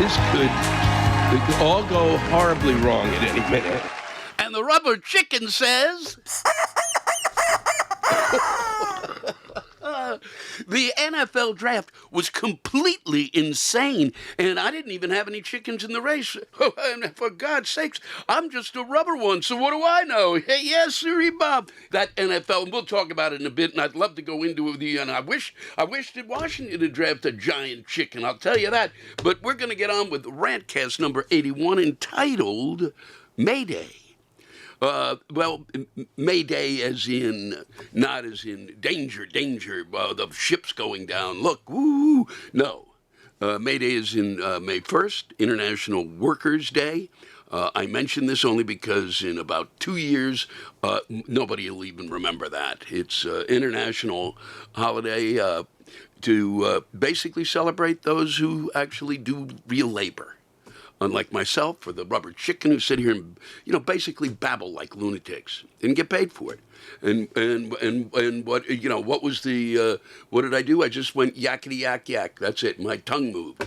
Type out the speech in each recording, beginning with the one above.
This could all go horribly wrong at any minute. And the rubber chicken says... The NFL draft was completely insane, and I didn't even have any chickens in the race. And for God's sakes, I'm just a rubber one, so what do I know? Hey, yes, sirree, Bob. That NFL, and we'll talk about it in a bit, and I'd love to go into the, and I wish that Washington had drafted a giant chicken, I'll tell you that. But we're going to get on with Rantcast number 81, entitled Mayday. Well, Mayday as in, not as in danger, the ship's going down, look, woo, no. Mayday is in May 1st, International Workers' Day. I mention this only because in about 2 years, nobody will even remember that. It's international holiday to basically celebrate those who actually do real labor. Unlike myself or the rubber chicken who sit here and, basically babble like lunatics and get paid for it. And what, what was the, what did I do? I just went yakety yak yak. That's it. My tongue moved.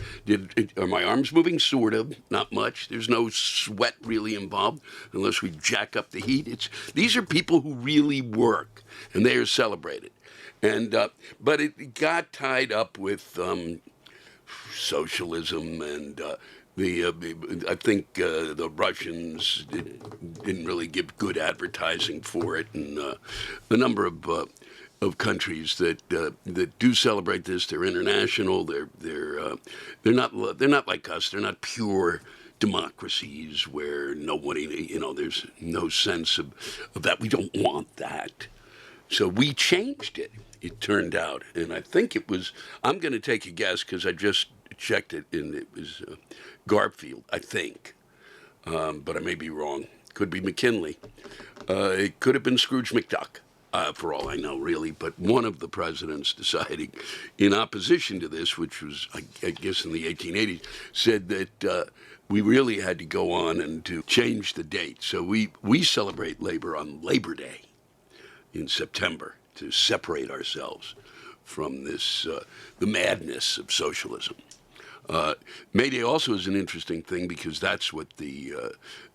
Are my arms moving? Sort of. Not much. There's no sweat really involved unless we jack up the heat. These are people who really work and they are celebrated. And, but it got tied up with socialism and, I think the Russians didn't really give good advertising for it, and a number of countries that do celebrate this, they're international. They're not like us. They're not pure democracies where nobody, there's no sense of that. We don't want that. So we changed it. It turned out, and I think it was. I'm going to take a guess because I just checked it, and it was Garfield, I think, but I may be wrong. Could be McKinley. It could have been Scrooge McDuck, for all I know, really. But one of the presidents deciding, in opposition to this, which was, I guess, in the 1880s, said that we really had to go on and to change the date. So we celebrate labor on Labor Day in September to separate ourselves from this the madness of socialism. Mayday also is an interesting thing because that's what the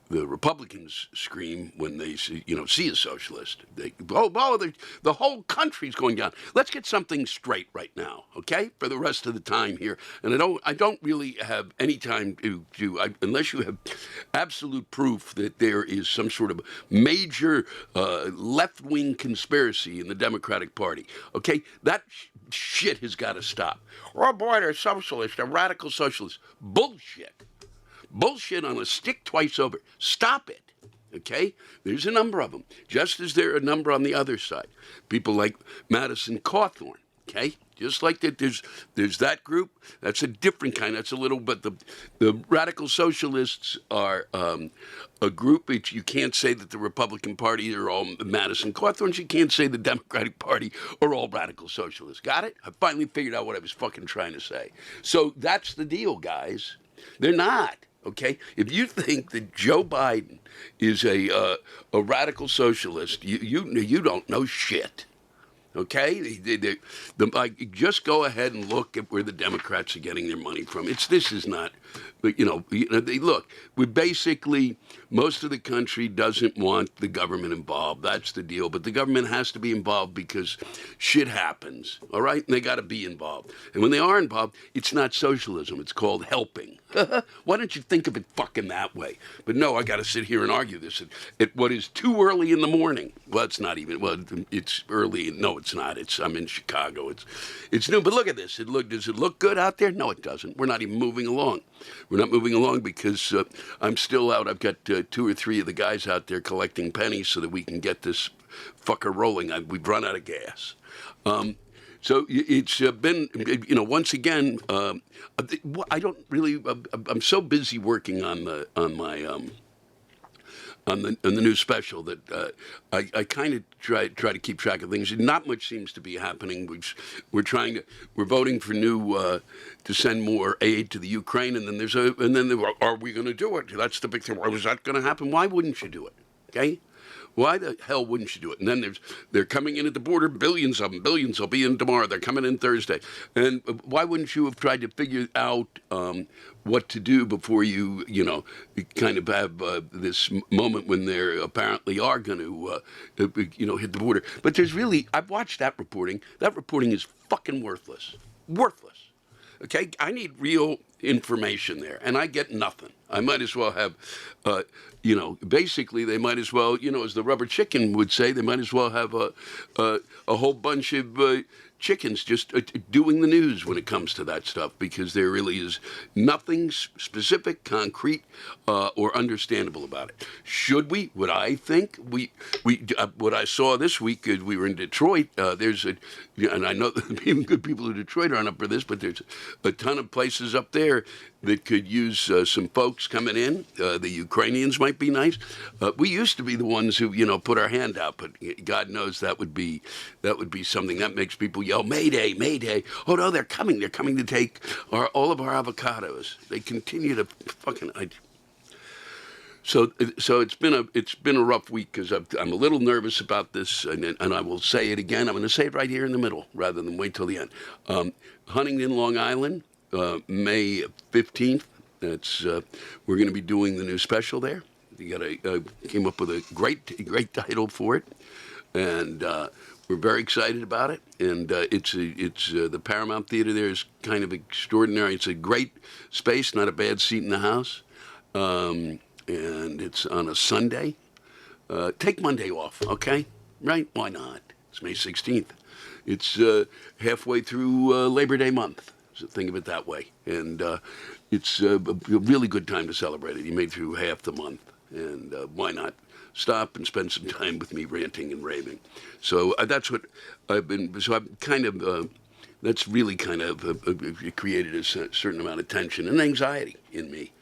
Republicans scream when they see a socialist. They, the whole country's going down. Let's get something straight right now, okay? For the rest of the time here, and I don't really have any time to unless you have absolute proof that there is some sort of major left-wing conspiracy in the Democratic Party. Okay, that shit has got to stop. Oh boy, they're socialists, they're radical socialists. Bullshit. Bullshit on a stick twice over. Stop it, okay? There's a number of them, just as there are a number on the other side. People like Madison Cawthorn, okay? Just like that, there's that group. That's a different kind. That's a little, but the radical socialists are a group which you can't say that the Republican Party are all Madison Cawthorns. You can't say the Democratic Party are all radical socialists. Got it? I finally figured out what I was fucking trying to say. So that's the deal, guys. They're not. Okay, if you think that Joe Biden is a radical socialist, you don't know shit. Okay, just go ahead and look at where the Democrats are getting their money from. This is not, but look. We basically, most of the country doesn't want the government involved. That's the deal. But the government has to be involved because shit happens. All right, and they got to be involved. And when they are involved, it's not socialism. It's called helping. Why don't you think of it fucking that way? But no, I got to sit here and argue this at what is too early in the morning. Well, it's not even. Well, it's early. No, it's not. I'm in Chicago. It's new. But look at this. Does it look good out there? No, it doesn't. We're not even moving along. We're not moving along because I'm still out. I've got 2 or 3 of the guys out there collecting pennies so that we can get this fucker rolling. We've run out of gas. So it's been, once again, I don't really. I'm so busy working on the new special that I kind of try to keep track of things. Not much seems to be happening. We're voting for new to send more aid to the Ukraine, and then are we going to do it? That's the big thing. Why was that going to happen? Why wouldn't you do it? Okay. Why the hell wouldn't you do it? And then they're coming in at the border, billions of them, billions will be in tomorrow. They're coming in Thursday. And why wouldn't you have tried to figure out what to do before you kind of have this moment when they apparently are going to, hit the border? But I've watched that reporting. That reporting is fucking worthless. Worthless. Okay, I need real information there, and I get nothing. I might as well have, basically they might as well, as the rubber chicken would say, they might as well have a whole bunch of chickens just doing the news when it comes to that stuff, because there really is nothing specific, concrete, or understandable about it. Would I think what I saw this week, we were in Detroit, and I know that even good people in Detroit aren't up for this, but there's a ton of places up there that could use some folks coming in. The Ukrainians might be nice. We used to be the ones who, put our hand out, but God knows that would be something that makes people yell, Mayday, Mayday. Oh no, they're coming. They're coming to take all of our avocados. They continue to fucking. So it's been a rough week, because I'm a little nervous about this, and I will say it again. I'm going to say it right here in the middle rather than wait till the end. Huntington, Long Island. May 15th. We're going to be doing the new special there. Came up with a great title for it, and we're very excited about it. And it's the Paramount Theater there is kind of extraordinary. It's a great space, not a bad seat in the house, and it's on a Sunday. Take Monday off, okay? Right? Why not? It's May 16th. It's halfway through Labor Day month. Think of it that way. And it's a really good time to celebrate it. You made through half the month. And why not stop and spend some time with me ranting and raving? So that's what I've been. So I'm kind of, that's really kind of created a certain amount of tension and anxiety in me.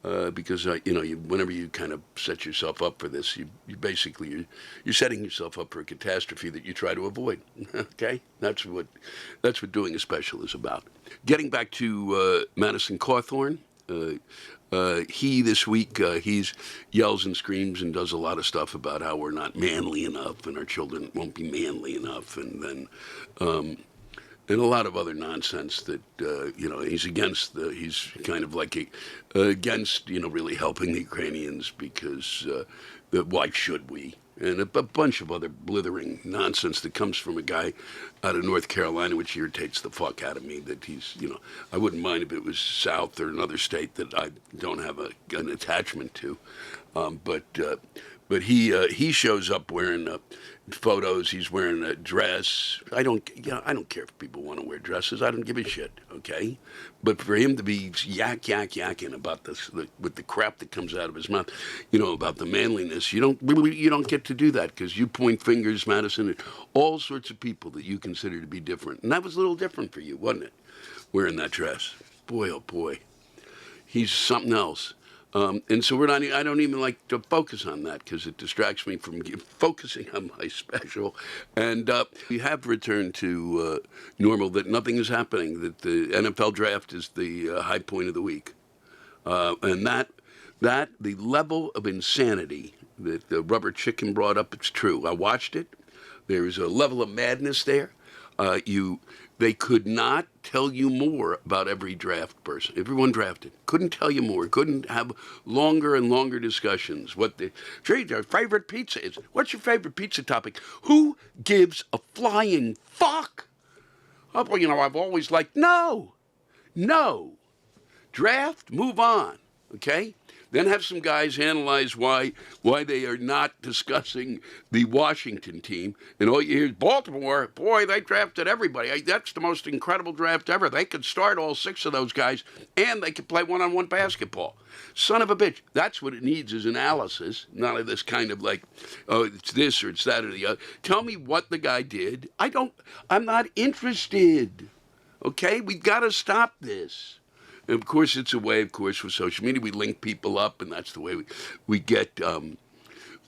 Because whenever you kind of set yourself up for this, you basically you're setting yourself up for a catastrophe that you try to avoid. Okay, that's what doing a special is about. Getting back to Madison Cawthorn, he this week he's yells and screams and does a lot of stuff about how we're not manly enough and our children won't be manly enough, and then. And a lot of other nonsense that, he's against. He's kind of like against, really helping the Ukrainians because why should we? And a bunch of other blithering nonsense that comes from a guy out of North Carolina, which irritates the fuck out of me. That he's, I wouldn't mind if it was South or another state that I don't have an attachment to, but he shows up wearing photos. He's wearing a dress. I don't care if people want to wear dresses. I don't give a shit. Okay, but for him to be yakking about this with the crap that comes out of his mouth, about the manliness, you don't get to do that, because you point fingers, Madison, at all sorts of people that you consider to be different, and that was a little different for you, wasn't it? Wearing that dress, boy, oh boy, he's something else. And so I don't even like to focus on that, because it distracts me from focusing on my special. And we have returned to normal, that nothing is happening, that the NFL draft is the high point of the week. And that the level of insanity that the rubber chicken brought up, it's true. I watched it. There is a level of madness there. They could not tell you more about every draft person. Everyone drafted. Couldn't tell you more. Couldn't have longer and longer discussions. What their favorite pizza is. What's your favorite pizza topping? Who gives a flying fuck? Oh, well, I've always liked, no. Draft, move on, okay? Then have some guys analyze why they are not discussing the Washington team. And all you hear is Baltimore, boy, they drafted everybody. That's the most incredible draft ever. They could start all 6 of those guys, and they could play one-on-one basketball. Son of a bitch. That's what it needs, is analysis, not of this kind of like, oh, it's this or it's that or the other. Tell me what the guy did. I'm not interested. Okay? We've got to stop this. And of course, it's a way, with social media, we link people up, and that's the way we get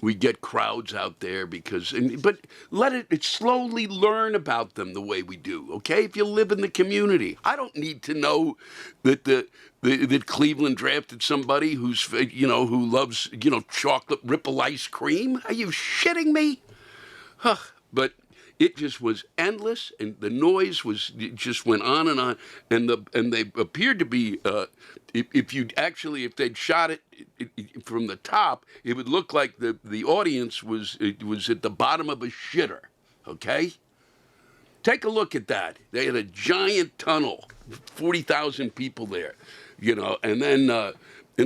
we get crowds out there but let it slowly learn about them the way we do, okay? If you live in the community, I don't need to know that that Cleveland drafted somebody who loves, chocolate Ripple ice cream. Are you shitting me? Huh. But it just was endless, and the noise it just went on, and they appeared to be. If they'd shot it from the top, it would look like the audience was at the bottom of a shitter. Okay, take a look at that. They had a giant tunnel, 40,000 people there, and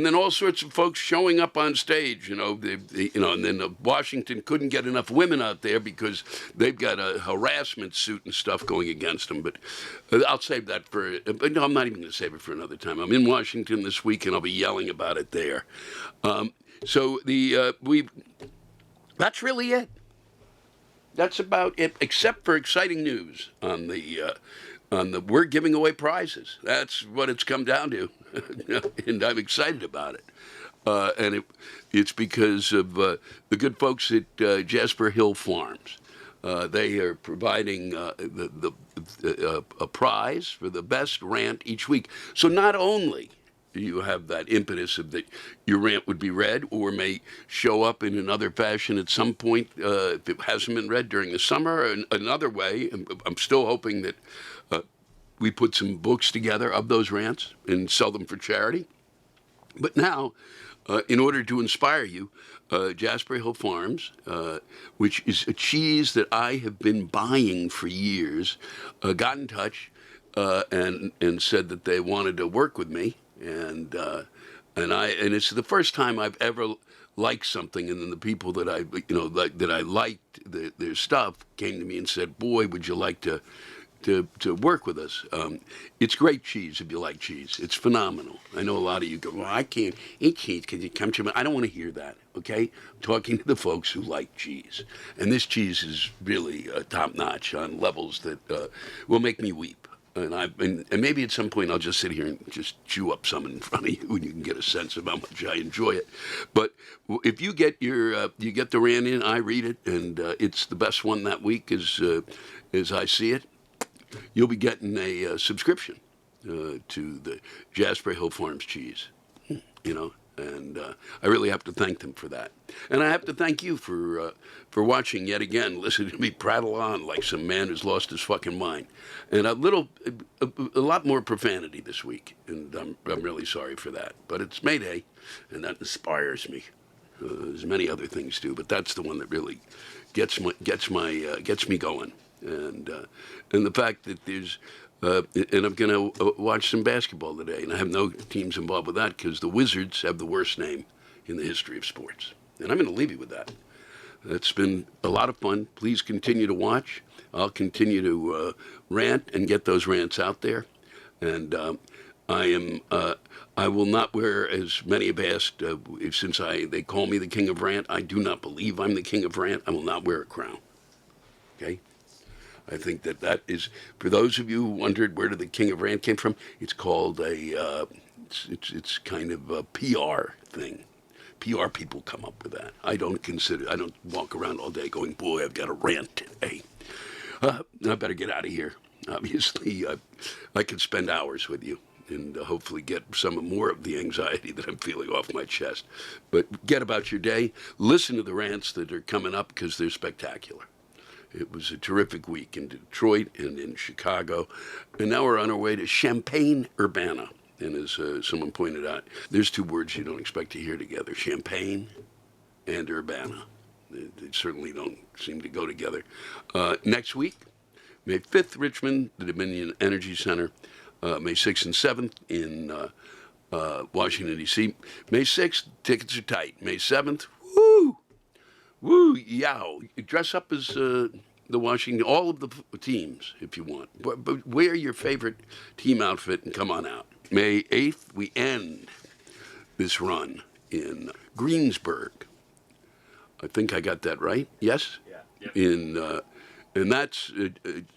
then all sorts of folks showing up on stage, and then Washington couldn't get enough women out there because they've got a harassment suit and stuff going against them. But I'll save that but no, I'm not even going to save it for another time. I'm in Washington this week, and I'll be yelling about it there. That's really it. That's about it, except for exciting news on we're giving away prizes. That's what it's come down to, and I'm excited about it. And it's because of the good folks at Jasper Hill Farms. They are providing a prize for the best rant each week. So not only do you have that impetus of that your rant would be read or may show up in another fashion at some point if it hasn't been read during the summer, or another way. I'm still hoping that we put some books together of those rants and sell them for charity. But now, in order to inspire you, Jasper Hill Farms, which is a cheese that I have been buying for years, got in touch and said that they wanted to work with me, and it's the first time I've ever liked something, and then the people that I liked their stuff came to me and said, "Boy, would you like to work with us?" It's great cheese if you like cheese. It's phenomenal. I know a lot of you go, "Well, I can't eat cheese because it comes from..." I don't want to hear that, okay? I'm talking to the folks who like cheese. And this cheese is really top-notch on levels that will make me weep. And maybe at some point I'll just sit here and just chew up some in front of you, and you can get a sense of how much I enjoy it. But if you get you get the rant in, I read it, and it's the best one that week as I see it. You'll be getting a subscription to the Jasper Hill Farms cheese, and I really have to thank them for that. And I have to thank you for watching yet again, listening to me prattle on like some man who's lost his fucking mind. And a lot more profanity this week, and I'm really sorry for that. But it's May Day, and that inspires me, as many other things do. But that's the one that really gets me going. And the fact that there's and I'm going to watch some basketball today, and I have no teams involved with that because the Wizards have the worst name in the history of sports. And I'm going to leave you with that. It's been a lot of fun. Please continue to watch. I'll continue to rant and get those rants out there. And I will not wear, as many have asked, since they call me the King of Rant. I do not believe I'm the King of Rant. I will not wear a crown. Okay? I think that is, for those of you who wondered where the King of Rant came from, it's called it's kind of a PR thing. PR people come up with that. I don't walk around all day going, "Boy, I've got a rant today." I better get out of here. Obviously, I could spend hours with you and hopefully get some more of the anxiety that I'm feeling off my chest. But get about your day. Listen to the rants that are coming up because they're spectacular. It was a terrific week in Detroit and in Chicago. And now we're on our way to Champaign-Urbana. And as someone pointed out, there's two words you don't expect to hear together, Champaign and Urbana. They certainly don't seem to go together. Next week, May 5th, Richmond, the Dominion Energy Center. May 6th and 7th in Washington, D.C. May 6th, tickets are tight. May 7th, woo, yow. Dress up as the Washington, all of the teams if you want. But wear your favorite team outfit and come on out. May 8th, we end this run in Greensburg. I think I got that right. Yes? Yeah. Yep. And that's,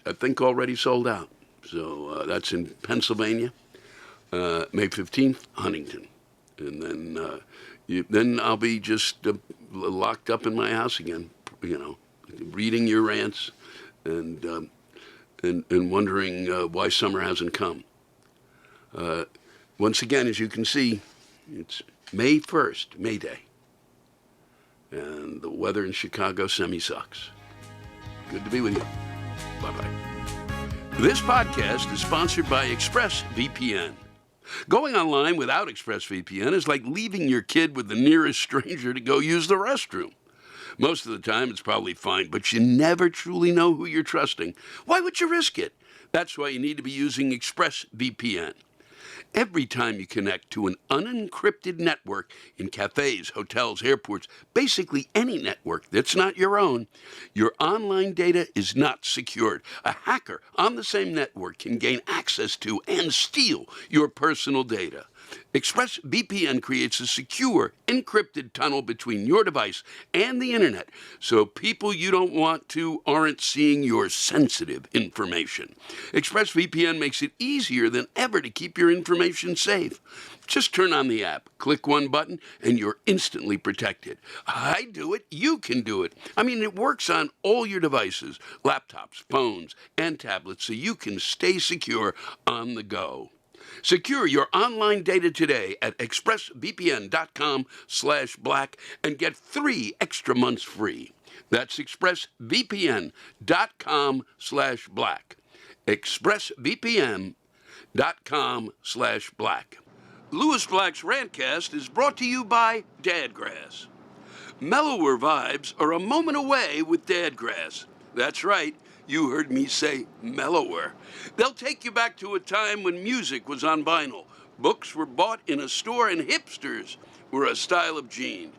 I think, already sold out. So that's in Pennsylvania. May 15th, Huntington. And then I'll be just locked up in my house again, reading your rants and wondering why summer hasn't come. Once again, as you can see, it's May 1st, May Day. And the weather in Chicago semi-sucks. Good to be with you. Bye-bye. This podcast is sponsored by ExpressVPN. Going online without ExpressVPN is like leaving your kid with the nearest stranger to go use the restroom. Most of the time, it's probably fine, but you never truly know who you're trusting. Why would you risk it? That's why you need to be using ExpressVPN. Every time you connect to an unencrypted network in cafes, hotels, airports, basically any network that's not your own, your online data is not secured. A hacker on the same network can gain access to and steal your personal data. ExpressVPN creates a secure, encrypted tunnel between your device and the internet, so people you don't want to aren't seeing your sensitive information. ExpressVPN makes it easier than ever to keep your information safe. Just turn on the app, click one button, and you're instantly protected. I do it, you can do it. I mean, it works on all your devices, laptops, phones, and tablets, so you can stay secure on the go. Secure your online data today at expressvpn.com/black and get 3 extra months free. That's expressvpn.com/black. expressvpn.com/black. Lewis Black's Rantcast is brought to you by Dadgrass. Mellower vibes are a moment away with Dadgrass. That's right. You heard me say mellower. They'll take you back to a time when music was on vinyl, books were bought in a store, and hipsters were a style of jean.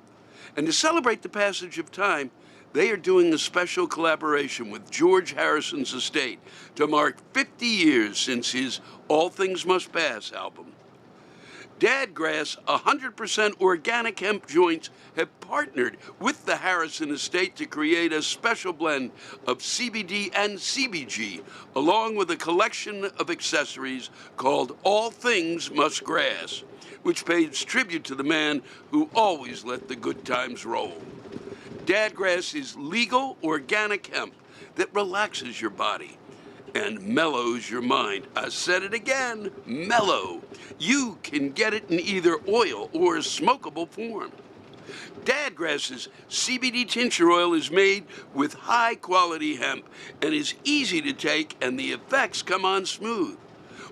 And to celebrate the passage of time, they are doing a special collaboration with George Harrison's estate to mark 50 years since his All Things Must Pass album. Dadgrass 100% organic hemp joints have partnered with the Harrison estate to create a special blend of CBD and CBG, along with a collection of accessories called All Things Must Grass, which pays tribute to the man who always let the good times roll. Dadgrass is legal organic hemp that relaxes your body and mellows your mind. I said it again, mellow. You can get it in either oil or smokable form. Dadgrass's CBD tincture oil is made with high-quality hemp and is easy to take, and the effects come on smooth.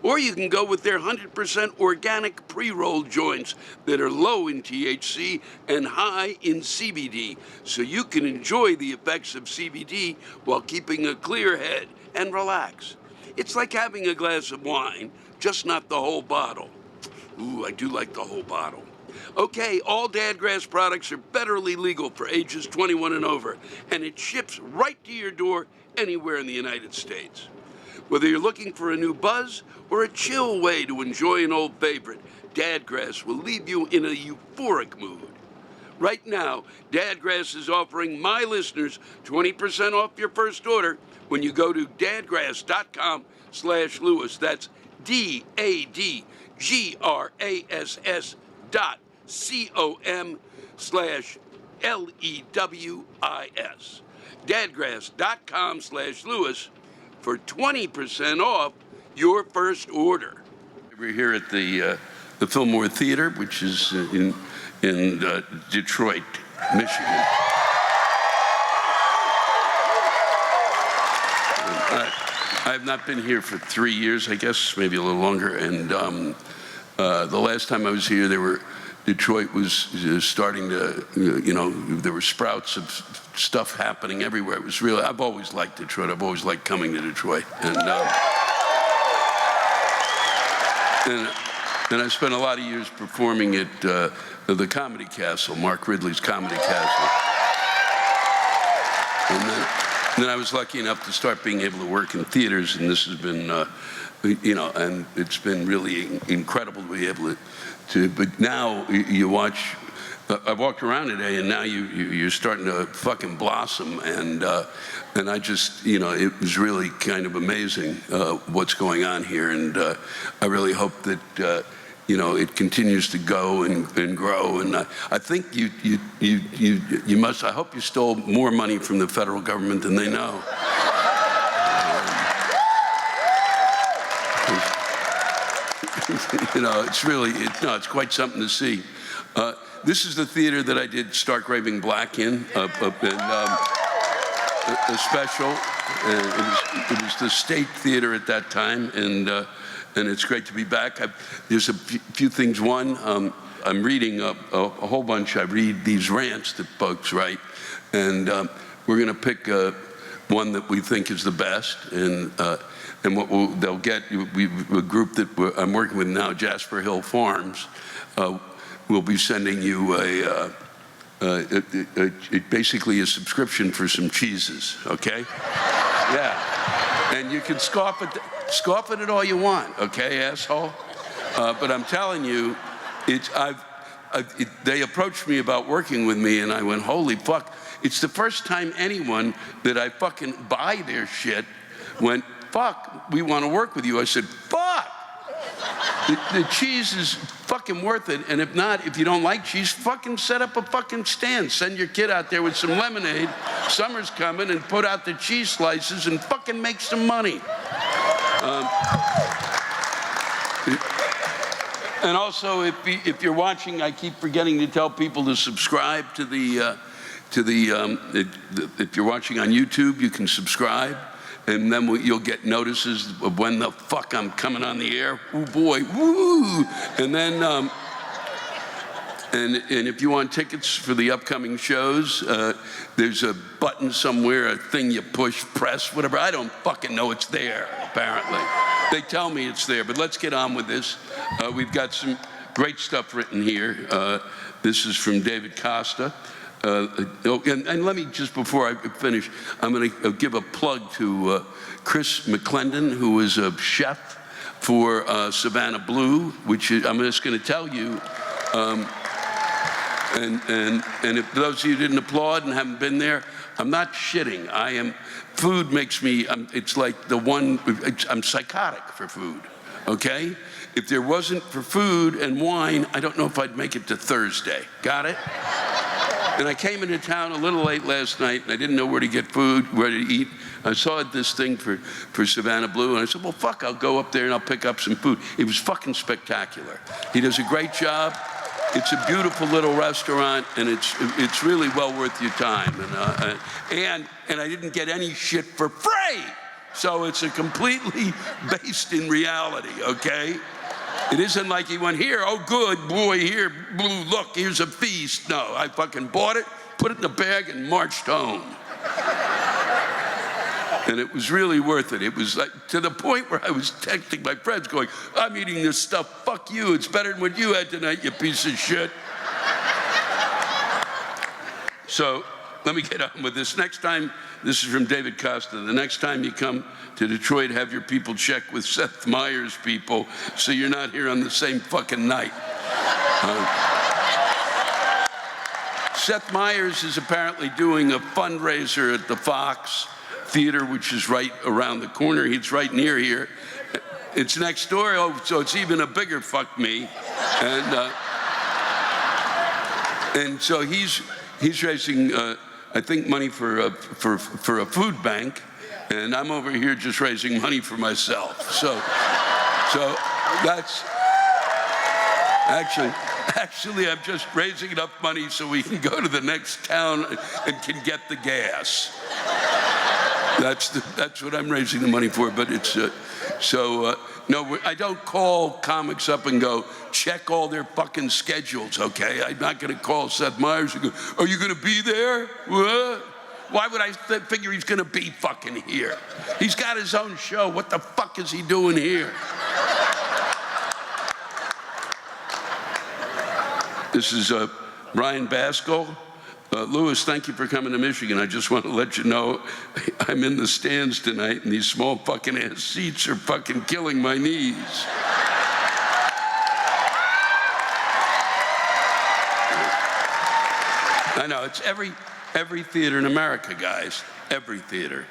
Or you can go with their 100% organic pre-rolled joints that are low in THC and high in CBD, so you can enjoy the effects of CBD while keeping a clear head and relax. It's like having a glass of wine, just not the whole bottle. Ooh, I do like the whole bottle. Okay, all Dadgrass products are federally legal for ages 21 and over, and it ships right to your door anywhere in the United States. Whether you're looking for a new buzz or a chill way to enjoy an old favorite, Dadgrass will leave you in a euphoric mood. Right now, Dadgrass is offering my listeners 20% off your first order when you go to dadgrass.com/Lewis. That's DADGRASS.com/LEWIS. Dadgrass.com/Lewis for 20% off your first order. We're here at the Fillmore Theater, which is in Detroit, Michigan. I have not been here for 3 years, I guess, maybe a little longer. And the last time I was here, Detroit was starting to, there were sprouts of stuff happening everywhere. It was really, I've always liked Detroit. I've always liked coming to Detroit. And I spent a lot of years performing at the Comedy Castle, Mark Ridley's Comedy Castle. And then I was lucky enough to start being able to work in theaters, and this has been, and it's been really incredible to be able to. But now you watch. I walked around today, and now you're starting to fucking blossom, and I just, it was really kind of amazing what's going on here, and I really hope that it continues to go and grow. And I think you must. I hope you stole more money from the federal government than they know. It's quite something to see. This is the theater that I did Stark Raving Black in, up in a special. It was the State Theater at that time, and it's great to be back. There's a few things. One, I'm reading a whole bunch. I read these rants that folks write, and we're going to pick one that we think is the best, and what they'll get, a group that I'm working with now, Jasper Hill Farms, will be sending you basically a subscription for some cheeses, okay? Yeah, and you can scoff at it all you want, okay, asshole? But I'm telling you, they approached me about working with me, and I went, holy fuck. It's the first time anyone that I fucking buy their shit went, fuck, we want to work with you. I said, fuck. The cheese is fucking worth it, and if not, if you don't like cheese, fucking set up a fucking stand. Send your kid out there with some lemonade, summer's coming, and put out the cheese slices and fucking make some money. And also, if you're watching, I keep forgetting to tell people to subscribe to if you're watching on YouTube, you can subscribe. And then you'll get notices of when the fuck I'm coming on the air. Ooh, boy, woo! And then, and if you want tickets for the upcoming shows, there's a button somewhere, a thing you push, press, whatever. I don't fucking know it's there, apparently. They tell me it's there, but let's get on with this. We've got some great stuff written here. This is from David Costa. And let me, just before I finish, I'm going to give a plug to Chris McClendon, who is a chef for Savannah Blue, which is, I'm just going to tell you, and if those of you who didn't applaud and haven't been there, I'm not shitting. Food makes me, it's like I'm psychotic for food, okay? If there wasn't for food and wine, I don't know if I'd make it to Thursday. Got it? And I came into town a little late last night, and I didn't know where to get food, where to eat. I saw this thing for Savannah Blue, and I said, well, fuck, I'll go up there and I'll pick up some food. It was fucking spectacular. He does a great job. It's a beautiful little restaurant, and it's really well worth your time. And I didn't get any shit for free. So it's a completely based in reality, okay? It isn't like he went, here, oh good, boy, here, look, here's a feast. No, I fucking bought it, put it in a bag, and marched home. And it was really worth it. It was like to the point where I was texting my friends going, I'm eating this stuff, fuck you, it's better than what you had tonight, you piece of shit. So let me get on with this. Next time, this is from David Costa, the next time you come to Detroit, have your people check with Seth Meyers' people so you're not here on the same fucking night. Seth Meyers is apparently doing a fundraiser at the Fox Theater, which is right around the corner. He's right near here. It's next door, so it's even a bigger fuck me. And so he's raising, I think, money for a food bank, and I'm over here just raising money for myself. So that's actually I'm just raising enough money so we can go to the next town and can get the gas. That's what I'm raising the money for. But it's no, I don't call comics up and go, check all their fucking schedules, okay? I'm not going to call Seth Meyers and go, are you going to be there? What? Why would I figure he's going to be fucking here? He's got his own show. What the fuck is he doing here? This is Ryan Baskell. Lewis, thank you for coming to Michigan. I just want to let you know I'm in the stands tonight, and these small fucking ass seats are fucking killing my knees. I know, it's every theater in America, guys. Every theater.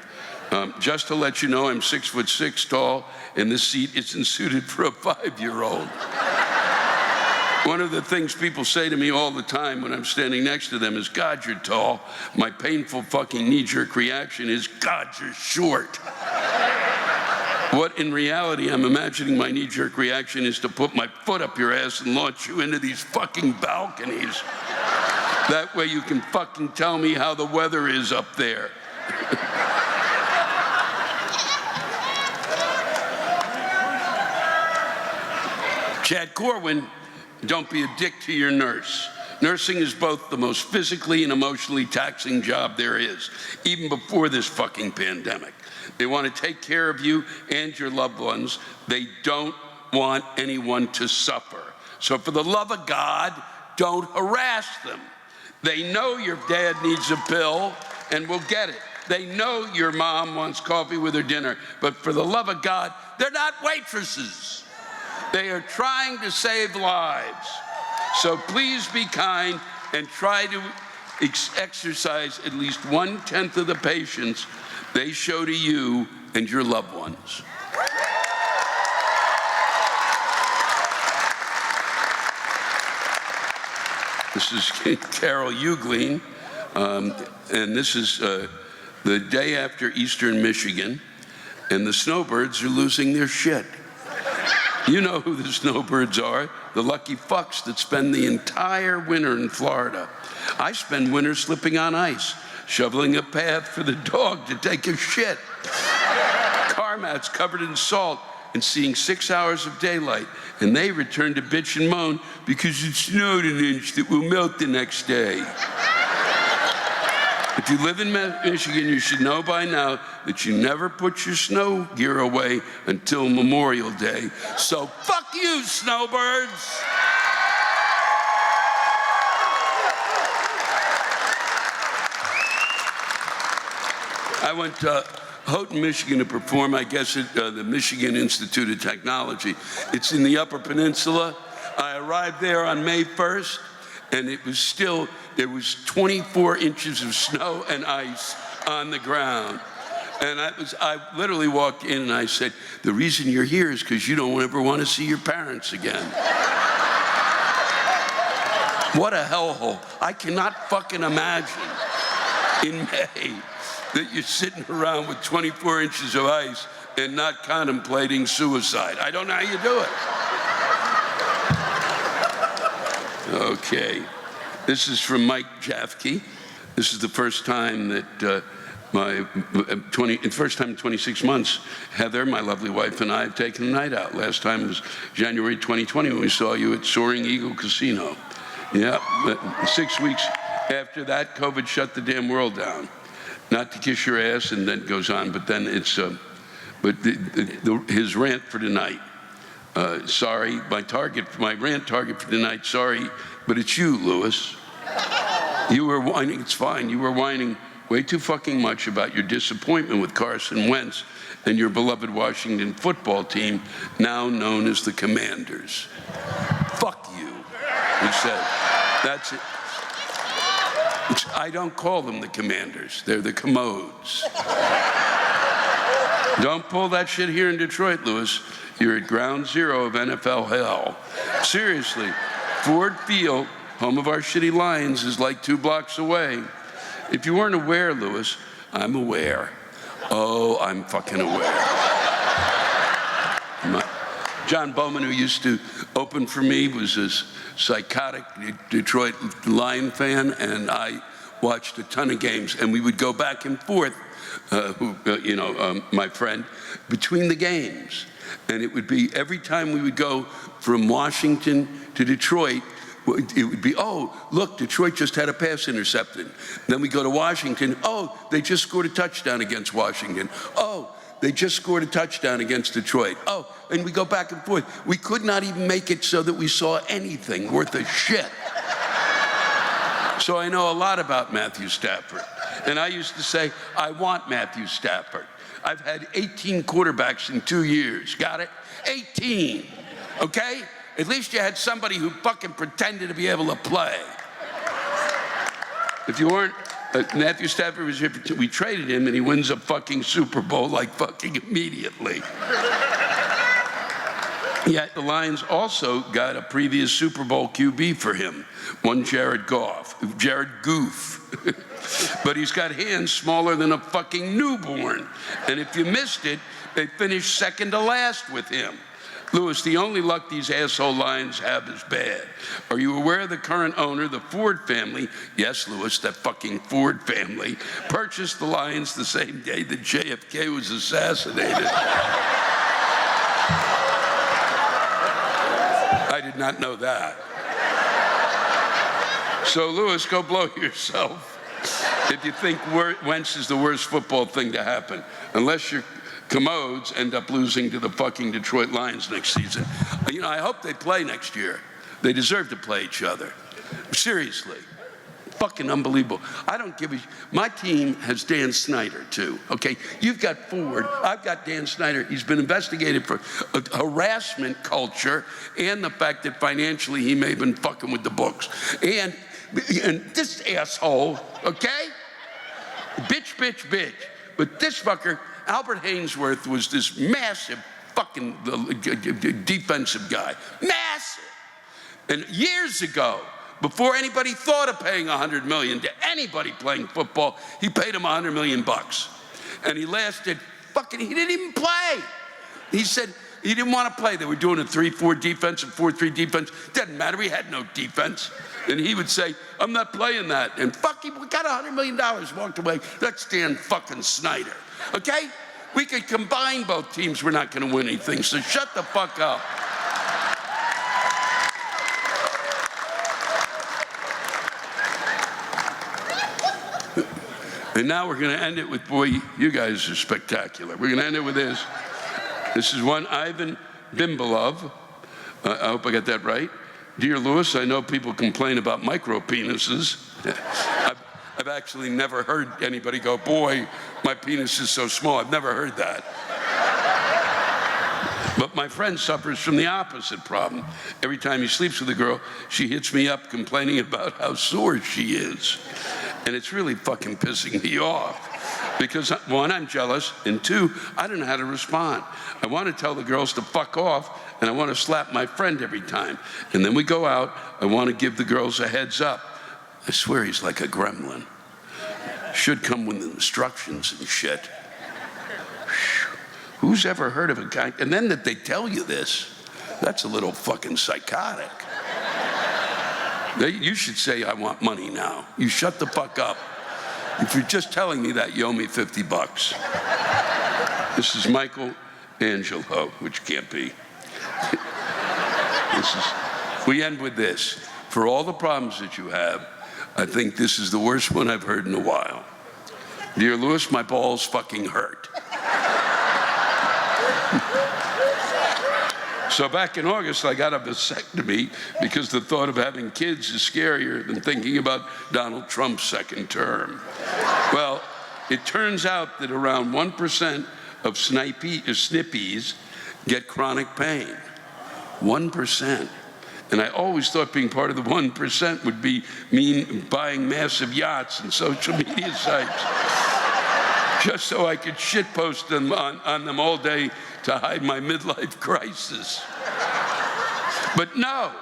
Just to let you know, I'm 6'6" tall, and this seat isn't suited for a 5-year-old. One of the things people say to me all the time when I'm standing next to them is, God, you're tall. My painful fucking knee-jerk reaction is, God, you're short. What in reality I'm imagining my knee-jerk reaction is to put my foot up your ass and launch you into these fucking balconies. That way you can fucking tell me how the weather is up there. Chad Corwin, don't be a dick to your nurse. Nursing is both the most physically and emotionally taxing job there is, even before this fucking pandemic. They want to take care of you and your loved ones. They don't want anyone to suffer. So for the love of God, don't harass them. They know your dad needs a pill and will get it. They know your mom wants coffee with her dinner, but for the love of God, they're not waitresses. They are trying to save lives. So please be kind and try to exercise at least 1/10 of the patience they show to you and your loved ones. This is Carol Euglein, and this is the day after Easter in Michigan, and the snowbirds are losing their shit. You know who the snowbirds are, the lucky fucks that spend the entire winter in Florida. I spend winter slipping on ice, shoveling a path for the dog to take a shit. Car mats covered in salt and seeing 6 hours of daylight. And they return to bitch and moan because it snowed an inch that will melt the next day. If you live in Michigan, you should know by now that you never put your snow gear away until Memorial Day. So fuck you, snowbirds! I went to Houghton, Michigan to perform, I guess, at the Michigan Institute of Technology. It's in the Upper Peninsula. I arrived there on May 1st, and it was still, there was 24 inches of snow and ice on the ground. And I literally walked in and I said, the reason you're here is because you don't ever want to see your parents again. What a hellhole. I cannot fucking imagine in May that you're sitting around with 24 inches of ice and not contemplating suicide. I don't know how you do it. Okay. This is from Mike Jafke. This is the first time that first time in 26 months, Heather, my lovely wife, and I have taken a night out. Last time was January 2020 when we saw you at Soaring Eagle Casino. Yeah, but 6 weeks after that, COVID shut the damn world down. Not to kiss your ass, and then goes on, but then it's, his rant for tonight. Sorry, my rant target for tonight, sorry, but it's you, Lewis. You were whining, it's fine, you were whining way too fucking much about your disappointment with Carson Wentz and your beloved Washington football team, now known as the Commanders. Fuck you, he said. That's it. I don't call them the Commanders. They're the Commodes. Don't pull that shit here in Detroit, Lewis. You're at ground zero of NFL hell. Seriously, Ford Field, home of our shitty Lions, is like 2 blocks away. If you weren't aware, Lewis, I'm aware. Oh, I'm fucking aware. John Bowman, who used to open for me, was this psychotic Detroit Lion fan, and I watched a ton of games, and we would go back and forth, my friend, between the games. And it would be every time we would go from Washington to Detroit, it would be, oh, look, Detroit just had a pass intercepted. Then we go to Washington, oh, they just scored a touchdown against Washington. Oh, they just scored a touchdown against Detroit. Oh, and we go back and forth. We could not even make it so that we saw anything worth a shit. So I know a lot about Matthew Stafford. And I used to say, I want Matthew Stafford. I've had 18 quarterbacks in 2 years. Got it? 18, okay? At least you had somebody who fucking pretended to be able to play. If you weren't, Matthew Stafford was here, we traded him and he wins a fucking Super Bowl like fucking immediately. Yet the Lions also got a previous Super Bowl QB for him, one Jared Goof. But he's got hands smaller than a fucking newborn. And if you missed it, they finished second to last with him. Lewis, the only luck these asshole Lions have is bad. Are you aware the current owner, the Ford family, yes, Lewis, that fucking Ford family, purchased the Lions the same day that JFK was assassinated? I did not know that. So, Lewis, go blow yourself if you think Wentz is the worst football thing to happen, unless your commodes end up losing to the fucking Detroit Lions next season. You know, I hope they play next year. They deserve to play each other. Seriously. Fucking unbelievable. I don't give a... My team has Dan Snyder, too, okay? You've got Ford. I've got Dan Snyder. He's been investigated for harassment culture and the fact that financially he may have been fucking with the books. And this asshole, okay? Bitch. But this fucker, Albert Hainsworth, was this massive fucking defensive guy. Massive. And years ago, before anybody thought of paying $100 million to anybody playing football, he paid him $100 million. And he lasted he didn't even play. He said he didn't want to play. They were doing a 3-4 defense and 4-3 defense. Doesn't matter, he had no defense. And he would say, I'm not playing that. And we got $100 million, walked away. That's Dan fucking Snyder, okay? We could combine both teams, we're not gonna win anything, so shut the fuck up. And now we're going to end it with, boy, you guys are spectacular. We're going to end it with this. This is one Ivan Bimbalov. I hope I got that right. Dear Lewis, I know people complain about micro penises. I've actually never heard anybody go, boy, my penis is so small. I've never heard that. But my friend suffers from the opposite problem. Every time he sleeps with a girl, she hits me up complaining about how sore she is. And it's really fucking pissing me off. Because one, I'm jealous, and two, I don't know how to respond. I want to tell the girls to fuck off, and I want to slap my friend every time. And then we go out, I want to give the girls a heads up. I swear he's like a gremlin. Should come with instructions and shit. Who's ever heard of a guy? And then that they tell you this, that's a little fucking psychotic. You should say, I want money now. You shut the fuck up. If you're just telling me that, you owe me $50. This is Michael Angelo, which can't be. We end with this. For all the problems that you have, I think this is the worst one I've heard in a while. Dear Lewis, my balls fucking hurt. So back in August, I got a vasectomy because the thought of having kids is scarier than thinking about Donald Trump's second term. Well, it turns out that around 1% of snippies get chronic pain. 1%. And I always thought being part of the 1% would mean buying massive yachts and social media sites. Just so I could shitpost them on them all day to hide my midlife crisis. But no,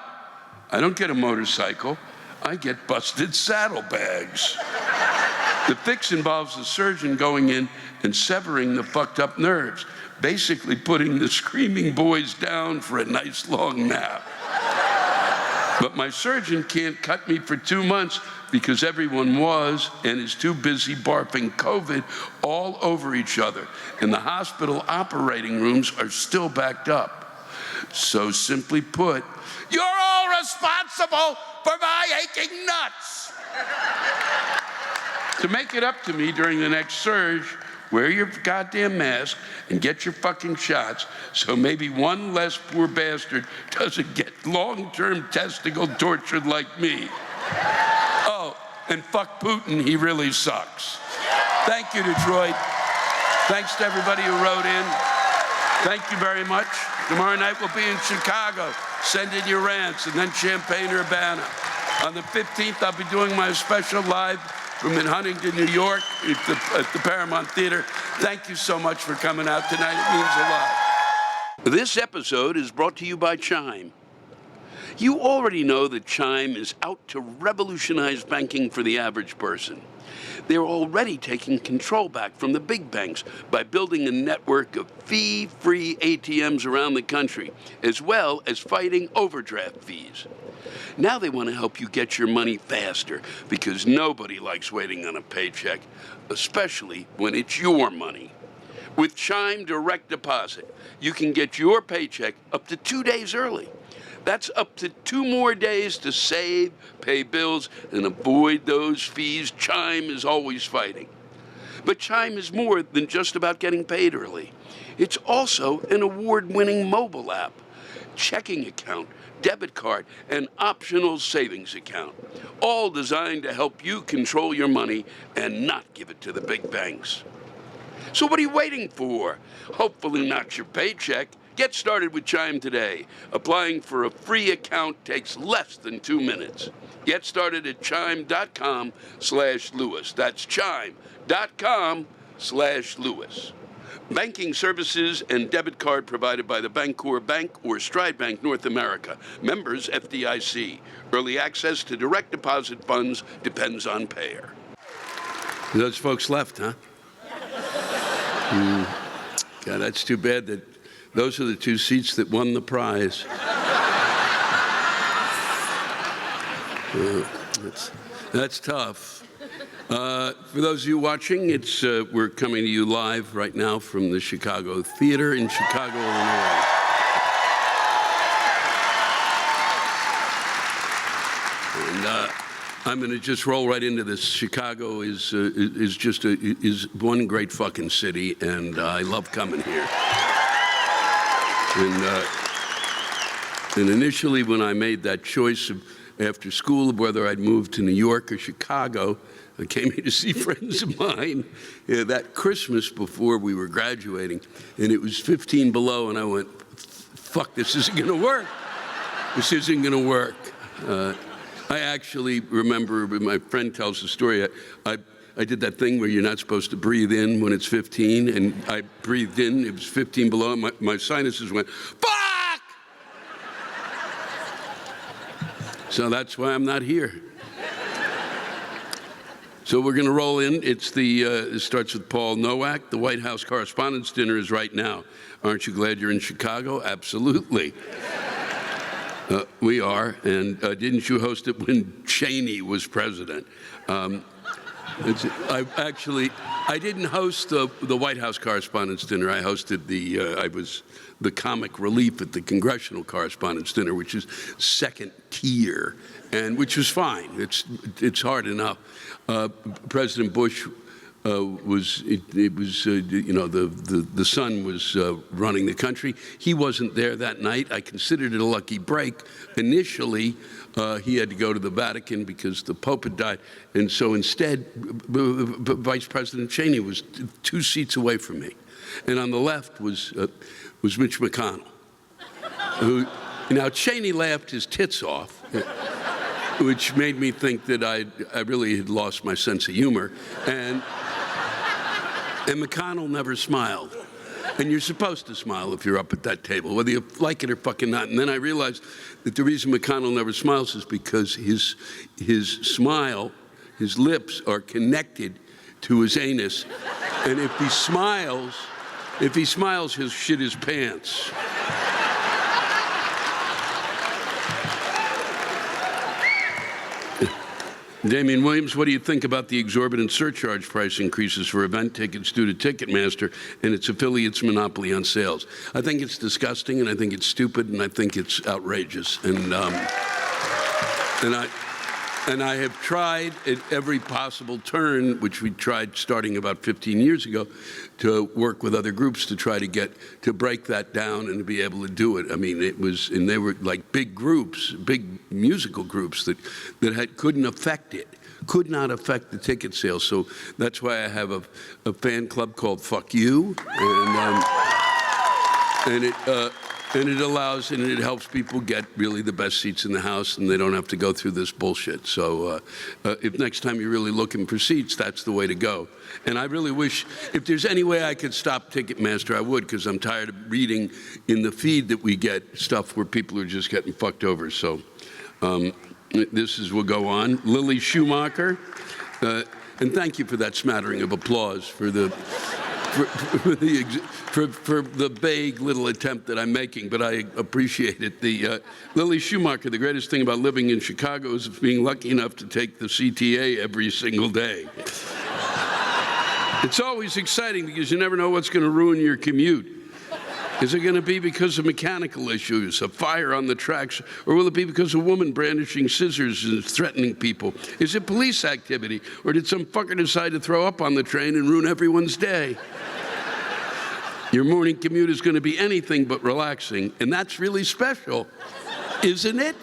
I don't get a motorcycle. I get busted saddlebags. The fix involves the surgeon going in and severing the fucked up nerves, basically putting the screaming boys down for a nice long nap. But my surgeon can't cut me for 2 months because everyone was and is too busy barfing COVID all over each other. And the hospital operating rooms are still backed up. So simply put, you're all responsible for my aching nuts. To make it up to me during the next surge, wear your goddamn mask and get your fucking shots so maybe one less poor bastard doesn't get long-term testicle tortured like me. Oh, and fuck Putin, he really sucks. Thank you, Detroit. Thanks to everybody who wrote in. Thank you very much. Tomorrow night we'll be in Chicago. Send in your rants, and then Champaign-Urbana. On the 15th, I'll be doing my special live from in Huntington, New York, at the Paramount Theater. Thank you so much for coming out tonight. It means a lot. This episode is brought to you by Chime. You already know that Chime is out to revolutionize banking for the average person. They're already taking control back from the big banks by building a network of fee-free ATMs around the country, as well as fighting overdraft fees. Now they want to help you get your money faster, because nobody likes waiting on a paycheck, especially when it's your money. With Chime Direct Deposit, you can get your paycheck up to 2 days early. That's up to 2 more days to save, pay bills, and avoid those fees Chime is always fighting. But Chime is more than just about getting paid early. It's also an award-winning mobile app, checking account, debit card, and optional savings account, all designed to help you control your money and not give it to the big banks. So what are you waiting for? Hopefully not your paycheck. Get started with Chime today. Applying for a free account takes less than 2 minutes. Get started at chime.com/Lewis. That's chime.com/Lewis. Banking services and debit card provided by the Bancorp Bank or Stride Bank North America. Members FDIC. Early access to direct deposit funds depends on payer. Those folks left, huh? God, that's too bad that those are the 2 seats that won the prize. That's tough. For those of you watching, we're coming to you live right now from the Chicago Theater in Chicago, Illinois. And I'm going to just roll right into this. Chicago is one great fucking city, and I love coming here. And initially, when I made that choice after school of whether I'd move to New York or Chicago, I came here to see friends of mine that Christmas before we were graduating, and it was 15 below, and I went, fuck, this isn't going to work. This isn't going to work. I actually remember, my friend tells the story, I did that thing where you're not supposed to breathe in when it's 15, and I breathed in, it was 15 below, and my sinuses went, fuck! So that's why I'm not here. So we're going to roll in. It starts with Paul Nowak. The White House Correspondents' Dinner is right now. Aren't you glad you're in Chicago? Absolutely. We are, and didn't you host it when Cheney was president? I didn't host the White House Correspondents' Dinner. I hosted I was the comic relief at the Congressional Correspondents' Dinner, which is second tier, and which was fine. It's hard enough. President Bush the son was running the country. He wasn't there that night. I considered it a lucky break. Initially, he had to go to the Vatican because the Pope had died. And so instead, Vice President Cheney was 2 seats away from me. And on the left was Mitch McConnell, who, now Cheney laughed his tits off, which made me think that I really had lost my sense of humor. And McConnell never smiled. And you're supposed to smile if you're up at that table, whether you like it or fucking not. And then I realized that the reason McConnell never smiles is because his smile, his lips are connected to his anus. And if he smiles, he'll shit his pants. Damian Williams, what do you think about the exorbitant surcharge price increases for event tickets due to Ticketmaster and its affiliates' monopoly on sales? I think it's disgusting, and I think it's stupid, and I think it's outrageous. And I have tried at every possible turn, which we tried starting about 15 years ago, to work with other groups to try to break that down and to be able to do it. I mean, and they were like big groups, big musical groups that couldn't affect it, could not affect the ticket sales. So that's why I have a fan club called Fuck You, And it helps people get really the best seats in the House, and they don't have to go through this bullshit. So if next time you're really looking for seats, that's the way to go. And I really wish, if there's any way I could stop Ticketmaster, I would, because I'm tired of reading in the feed that we get stuff where people are just getting fucked over. So this will go on. Lily Schumacher, and thank you for that smattering of applause for the vague little attempt that I'm making, but I appreciate it. Lily Schumacher, the greatest thing about living in Chicago is being lucky enough to take the CTA every single day. It's always exciting because you never know what's going to ruin your commute. Is it going to be because of mechanical issues, a fire on the tracks, or will it be because a woman brandishing scissors and threatening people? Is it police activity, or did some fucker decide to throw up on the train and ruin everyone's day? Your morning commute is going to be anything but relaxing, and that's really special, isn't it?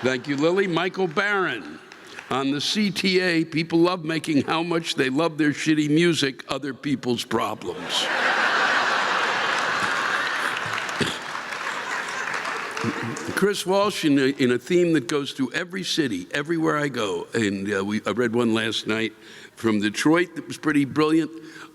Thank you, Lily. Michael Barron. On the CTA, people love making how much they love their shitty music other people's problems. Chris Walsh, in a theme that goes through every city, everywhere I go, and I read one last night from Detroit that was pretty brilliant,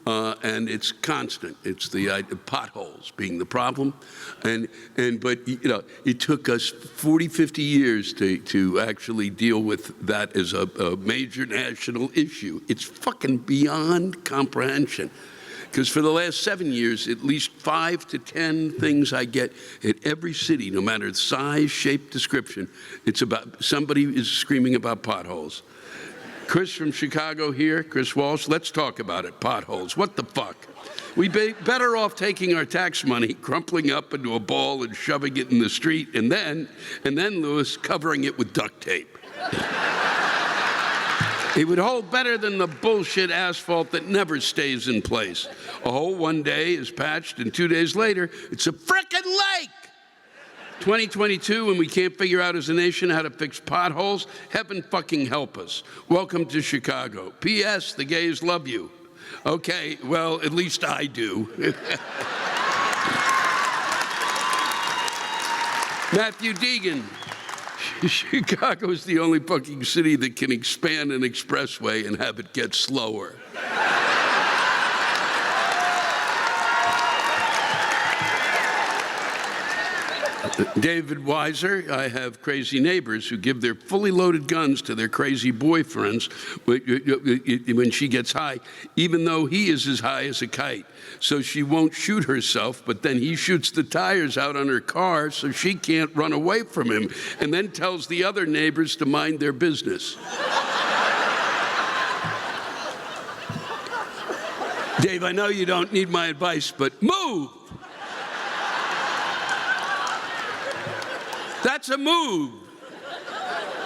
and it's constant. It's the potholes being the problem, but you know, it took us 40, 50 years to actually deal with that as a major national issue. It's fucking beyond comprehension. Because for the last 7 years, at least 5 to 10 things I get at every city, no matter the size, shape, description, it's about somebody is screaming about potholes. Chris from Chicago here, Chris Walsh, let's talk about it, potholes. What the fuck? We'd be better off taking our tax money, crumpling up into a ball and shoving it in the street, and then Louis, covering it with duct tape. It would hold better than the bullshit asphalt that never stays in place. A hole one day is patched, and 2 days later, it's a frickin' lake! 2022, and we can't figure out as a nation how to fix potholes? Heaven fucking help us. Welcome to Chicago. P.S. The gays love you. Okay, well, at least I do. Matthew Deegan. Chicago is the only fucking city that can expand an expressway and have it get slower. David Weiser, I have crazy neighbors who give their fully loaded guns to their crazy boyfriends when she gets high, even though he is as high as a kite. So she won't shoot herself, but then he shoots the tires out on her car so she can't run away from him, and then tells the other neighbors to mind their business. Dave, I know you don't need my advice, but move! That's a move.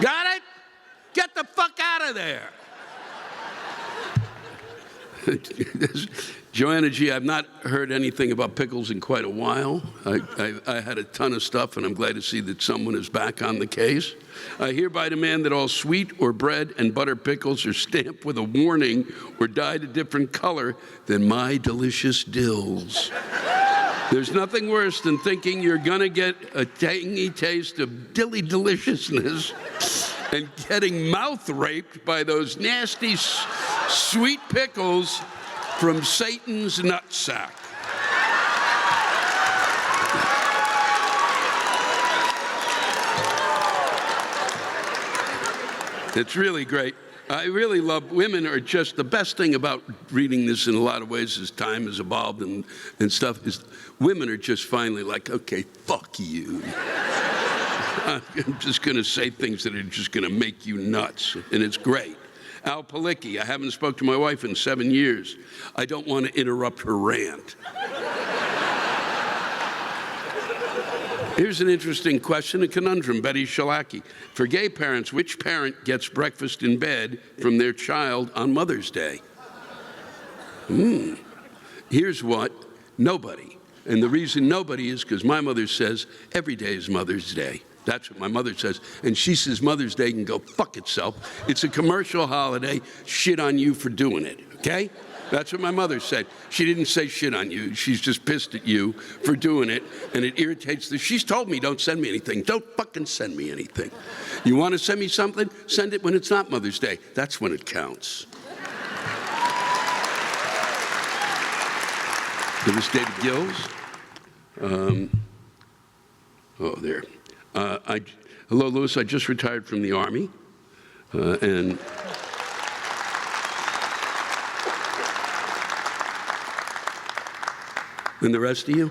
Got it? Get the fuck out of there. Joanna G., I've not heard anything about pickles in quite a while. I had a ton of stuff, and I'm glad to see that someone is back on the case. I hereby demand that all sweet or bread and butter pickles are stamped with a warning or dyed a different color than my delicious dills. There's nothing worse than thinking you're gonna get a tangy taste of dilly deliciousness and getting mouth raped by those nasty sweet pickles from Satan's nutsack. It's really great. I really love, women are just, the best thing about reading this in a lot of ways as time has evolved and stuff is women are just finally like, okay, fuck you. I'm just going to say things that are just going to make you nuts, and it's great. Al Palicki, I haven't spoken to my wife in 7 years. I don't want to interrupt her rant. Here's an interesting question, a conundrum, Betty Shalaki. For gay parents, which parent gets breakfast in bed from their child on Mother's Day? Here's what, nobody. And the reason nobody is because my mother says every day is Mother's Day. That's what my mother says. And she says Mother's Day can go fuck itself. It's a commercial holiday. Shit on you for doing it, okay? That's what my mother said. She didn't say shit on you. She's just pissed at you for doing it, and it irritates the... She's told me, don't send me anything. Don't fucking send me anything. You want to send me something? Send it when it's not Mother's Day. That's when it counts. It was David Gills. There. Hello, Louis. I just retired from the Army, and... And the rest of you?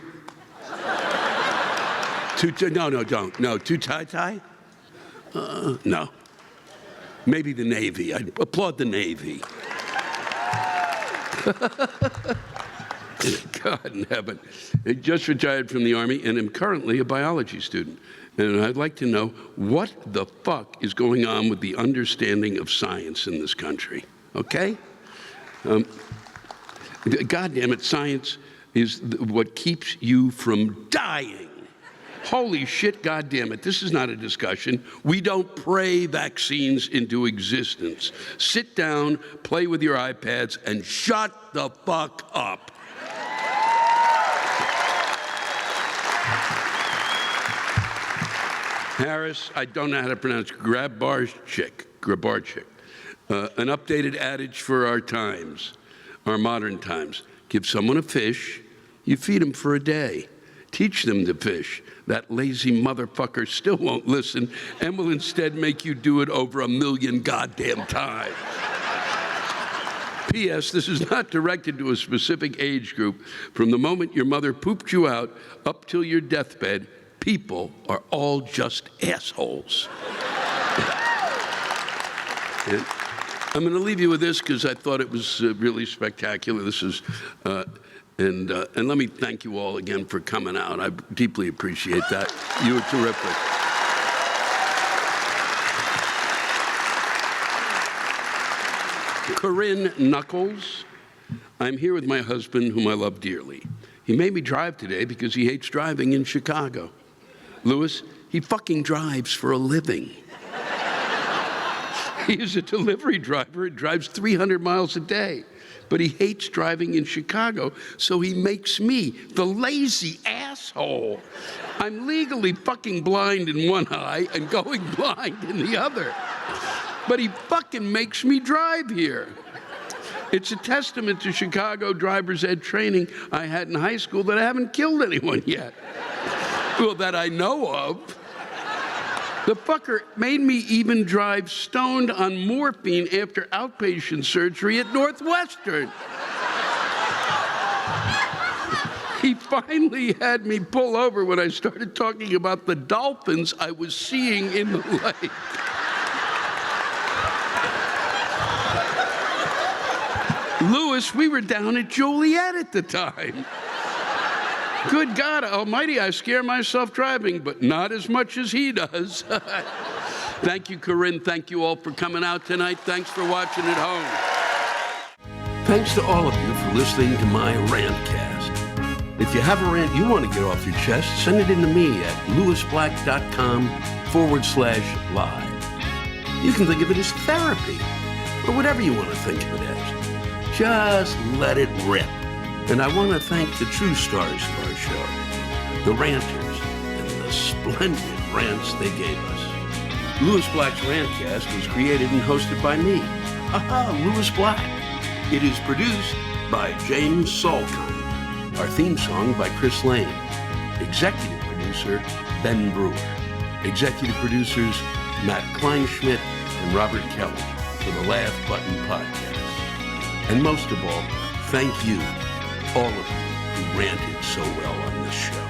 No, don't. No, too tie-tie? No. Maybe the Navy. I applaud the Navy. God in heaven. I just retired from the Army and am currently a biology student. And I'd like to know what the fuck is going on with the understanding of science in this country, okay? God damn it, science is what keeps you from dying. Holy shit, God damn it, this is not a discussion. We don't pray vaccines into existence. Sit down, play with your iPads, and shut the fuck up. Harris, I don't know how to pronounce Grabarczyk. An updated adage for our times, our modern times. Give someone a fish, you feed them for a day. Teach them to fish. That lazy motherfucker still won't listen and will instead make you do it over 1 million goddamn times. P.S. This is not directed to a specific age group. From the moment your mother pooped you out up till your deathbed, people are all just assholes. I'm going to leave you with this because I thought it was really spectacular. This is, and let me thank you all again for coming out. I deeply appreciate that. You were terrific. Corinne Knuckles. I'm here with my husband, whom I love dearly. He made me drive today because he hates driving in Chicago. Louis, he fucking drives for a living. He is a delivery driver and drives 300 miles a day. But he hates driving in Chicago, so he makes me the lazy asshole. I'm legally fucking blind in one eye and going blind in the other. But he fucking makes me drive here. It's a testament to Chicago driver's ed training I had in high school that I haven't killed anyone yet. Well, that I know of. The fucker made me even drive stoned on morphine after outpatient surgery at Northwestern. He finally had me pull over when I started talking about the dolphins I was seeing in the lake. Louis, we were down at Joliet at the time. Good God Almighty, I scare myself driving, but not as much as he does. Thank you, Corinne. Thank you all for coming out tonight. Thanks for watching at home. Thanks to all of you for listening to my Rantcast. If you have a rant you want to get off your chest, send it in to me at louisblack.com/live. You can think of it as therapy, or whatever you want to think of it as. Just let it rip. And I want to thank the true stars of our show, the ranters, and the splendid rants they gave us. Louis Black's Rantcast was created and hosted by me, Louis Black. It is produced by James Salkind. Our theme song by Chris Lane. Executive producer, Ben Brewer. Executive producers, Matt Kleinschmidt and Robert Kelly for the Laugh Button Podcast. And most of all, thank you, all of you who ranted so well on this show.